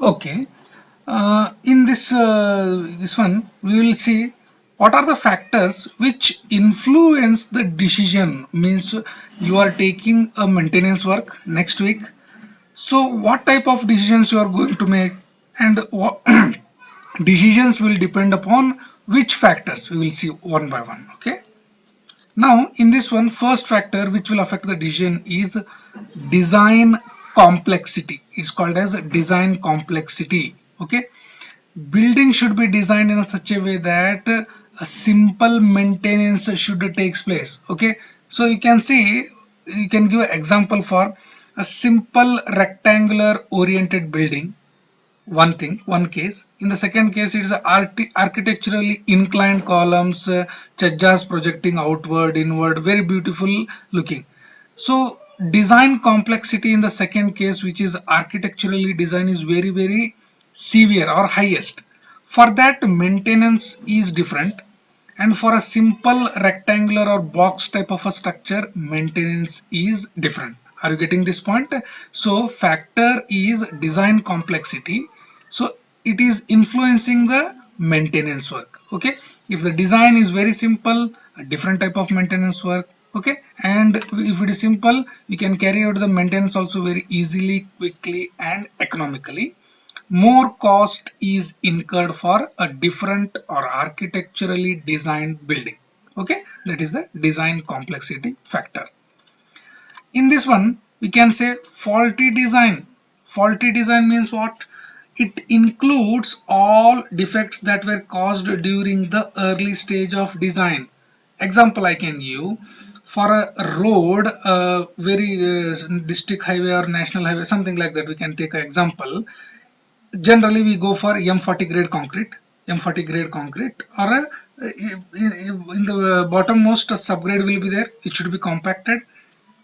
Okay. In this one, we will see what are the factors which influence the decision. Means you are taking a maintenance work next week. So what type of decisions you are going to make, and what decisions will depend upon which factors. We will see one by one. Okay. Now, in this one, first factor which will affect the decision is design complexity. It's called as design complexity. Okay, building should be designed in such a way that a simple maintenance should take place. Okay, so you can see, you can give an example for a simple rectangular oriented building. One thing, one case. In the second case, it is architecturally inclined columns, chajjas projecting outward, inward, very beautiful looking. So design complexity in the second case, which is architecturally design, is very severe or highest. For that, maintenance is different, and for a simple rectangular or box type of a structure, maintenance is different. Are you getting this point? So factor is design complexity, so it is influencing the maintenance work. Okay, if the design is very simple, a different type of maintenance work. Okay, and if it is simple, you can carry out the maintenance also very easily, quickly and economically. More cost is incurred for a different or architecturally designed building. Okay, that is the design complexity factor. In this one, we can say faulty design. Faulty design means what? It includes all defects that were caused during the early stage of design. Example I can give: for a road, very district highway or national highway, something like that, we can take an example. Generally we go for M40 grade concrete, M40 grade concrete, or in the bottommost subgrade will be there, it should be compacted.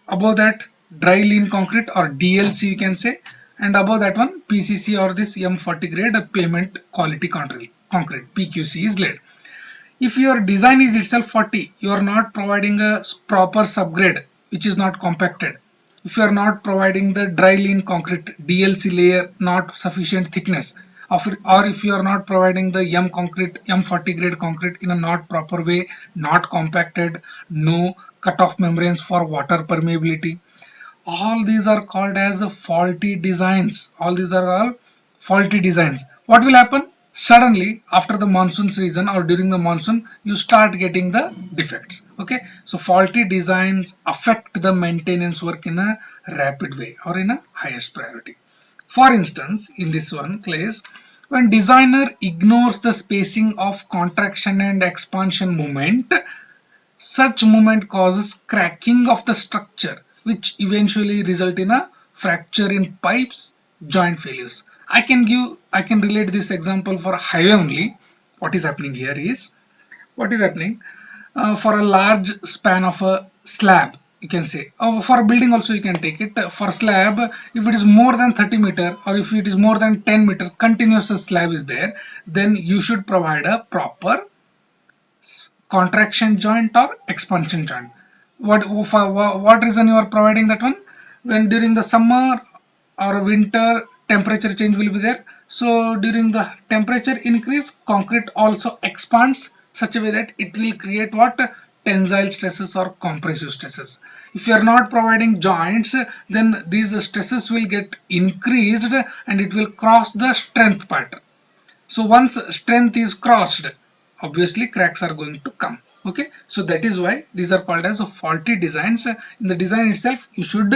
Above that, dry lean concrete or DLC you can say, and above that one PCC or this M40 grade pavement quality concrete PQC is laid. If your design is itself 40, you are not providing a proper subgrade which is not compacted. If you are not providing the dry lean concrete DLC layer, not sufficient thickness, or if you are not providing the M40 grade concrete in a not proper way, not compacted, no cutoff membranes for water permeability, all these are called as faulty designs. All these are all faulty designs. What will happen? Suddenly after the monsoon season or during the monsoon, you start getting the defects. Okay, so faulty designs affect the maintenance work in a rapid way or in a highest priority. For instance, in this one case, when designer ignores the spacing of contraction and expansion movement, such movement causes cracking of the structure, which eventually result in a fracture in pipes, joint failures. I can relate this example for highway only. What is happening here is, what is happening for a large span of a slab, you can say, for a building also you can take it. For slab, if it is more than 30 meter or if it is more than 10 meter continuous slab is there, then you should provide a proper contraction joint or expansion joint. For what reason you are providing that one? When during the summer or winter, temperature change will be there. So during the temperature increase, concrete also expands such a way that it will create what? Tensile stresses or compressive stresses. If you are not providing joints, then these stresses will get increased and it will cross the strength pattern. So once strength is crossed, obviously cracks are going to come. Okay, so that is why these are called as faulty designs. In the design itself, you should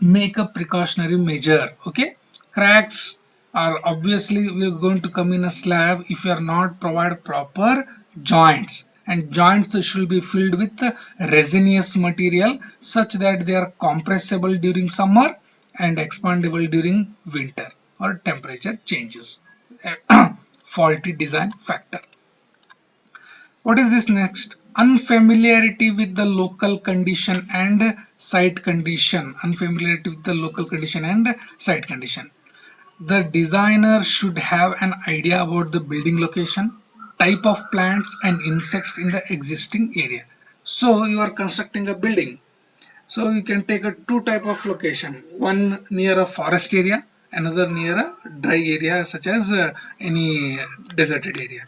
make a precautionary measure. Okay, cracks are obviously going to come in a slab if you are not provide proper joints, and joints should be filled with resinous material such that they are compressible during summer and expandable during winter or temperature changes. Faulty design factor. What is this next? Unfamiliarity with the local condition and site condition. Unfamiliarity with the local condition and site condition. The designer should have an idea about the building location, type of plants and insects in the existing area. So you are constructing a building. So you can take a two type of location. One near a forest area another near a dry area such as any deserted area.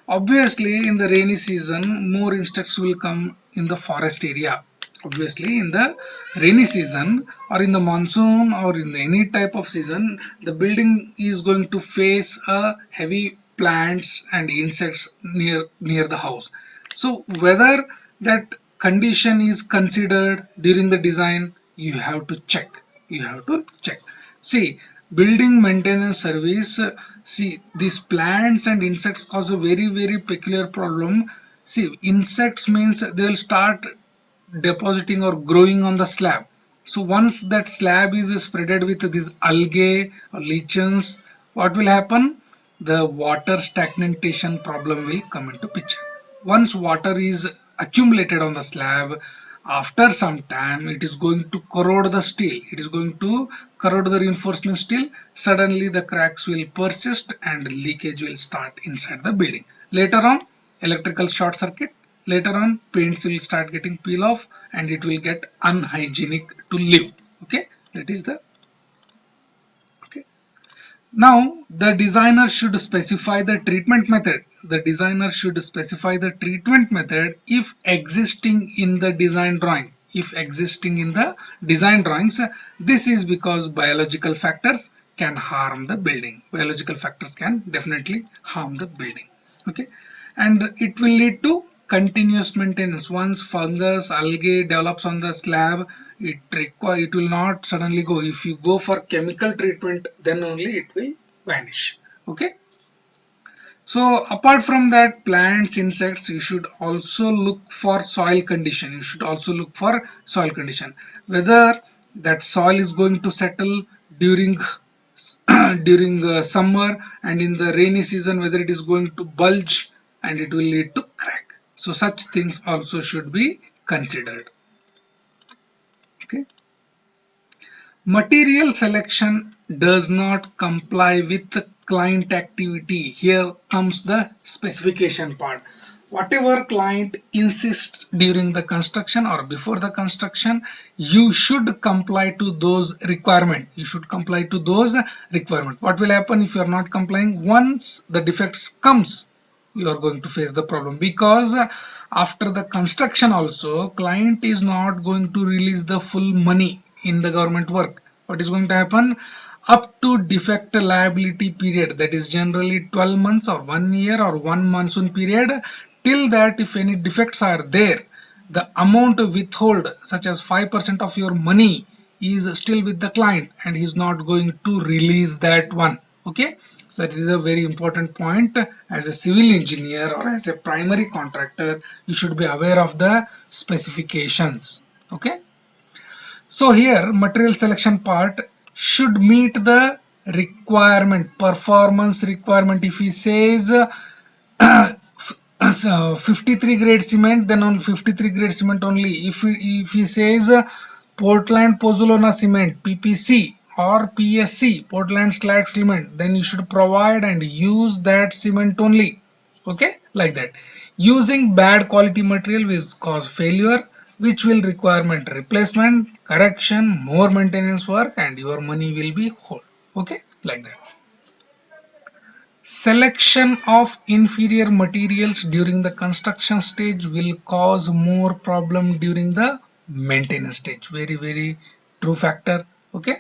Obviously, in the rainy season, more insects will come in the forest area. Obviously, in the rainy season or in the monsoon or in any type of season, the building is going to face a heavy plants and insects near the house. So whether that condition is considered during the design, you have to check. You have to check. See, building maintenance service. See, these plants and insects cause a very peculiar problem. See, insects means they will start depositing or growing on the slab. So once that slab is spreaded with these algae or lichens, what will happen? The water stagnation problem will come into picture. Once water is accumulated on the slab, after some time it is going to corrode the steel. It is going to corrode the reinforcement steel. Suddenly the cracks will persist and leakage will start inside the building. Later on, electrical short circuit. Later on, paints will start getting peel off and it will get unhygienic to live. Okay, that is the okay. Now, the designer should specify the treatment method. The designer should specify the treatment method if existing in the design drawing. If existing in the design drawings, this is because biological factors can harm the building. Biological factors can definitely harm the building. Okay, and it will lead to continuous maintenance. Once fungus, algae develops on the slab, it will not suddenly go. If you go for chemical treatment, then only it will vanish. Okay, so apart from that, plants, insects, you should also look for soil condition. You should also look for soil condition, whether that soil is going to settle during during summer, and in the rainy season whether it is going to bulge and it will lead to crack. So such things also should be considered. Okay, material selection does not comply with the client activity. Here comes the specification part. Whatever client insists during the construction or before the construction, you should comply to those requirements. You should comply to those requirements. What will happen if you are not complying? Once the defects comes, you are going to face the problem, because after the construction also client is not going to release the full money in the government work. What is going to happen? Up to defect liability period, that is generally 12 months or 1 year or one monsoon period, till that if any defects are there, the amount withhold such as 5% of your money is still with the client and he is not going to release that one. Okay, so that is a very important point. As a civil engineer or as a primary contractor, you should be aware of the specifications. Okay, so here material selection part should meet the requirement, performance requirement. If he says so 53 grade cement, then on 53 grade cement only. If he says Portland Pozzolana cement, PPC or PSC, Portland slag cement, then you should provide and use that cement only. Okay, like that. Using bad quality material will cause failure, which will requirement replacement, correction, more maintenance work, and your money will be whole. Okay, like that. Selection of inferior materials during the construction stage will cause more problem during the maintenance stage. Very true factor. Okay,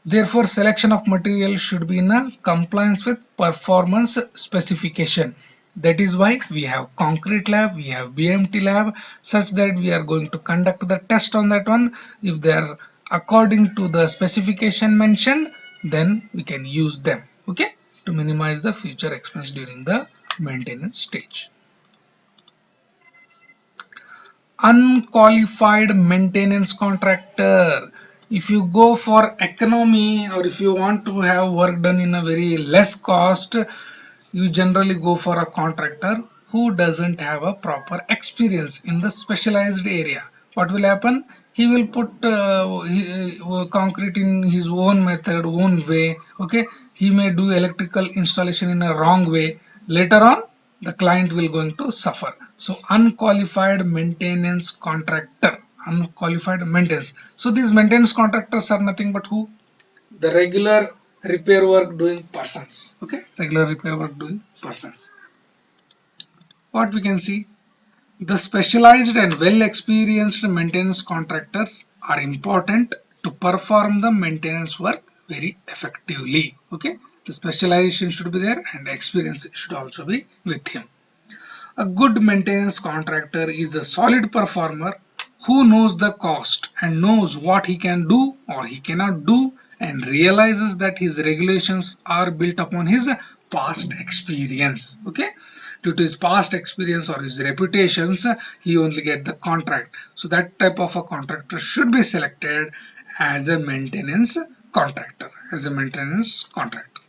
therefore selection of material should be in a compliance with performance specification. That is why we have concrete lab, we have BMT lab, such that we are going to conduct the test on that one. If they are according to the specification mentioned, then we can use them. Okay, to minimize the future expense during the maintenance stage. Unqualified maintenance contractor. If you go for economy or if you want to have work done in a very less cost, you generally go for a contractor who doesn't have a proper experience in the specialized area. What will happen? He will put concrete in his own method, own way. Okay, he may do electrical installation in a wrong way. Later on, the client will going to suffer. So unqualified maintenance contractor, unqualified maintenance. So these maintenance contractors are nothing but who? The regular repair work doing persons. Okay, regular repair work doing persons. What we can see, the specialized and well experienced maintenance contractors are important to perform the maintenance work very effectively. Okay, the specialization should be there and experience should also be with him. A good maintenance contractor is a solid performer who knows the cost and knows what he can do or he cannot do, and realizes that his regulations are built upon his past experience. Okay, due to his past experience or his reputations, he only get the contract. So that type of a contractor should be selected as a maintenance contractor, as a maintenance contractor.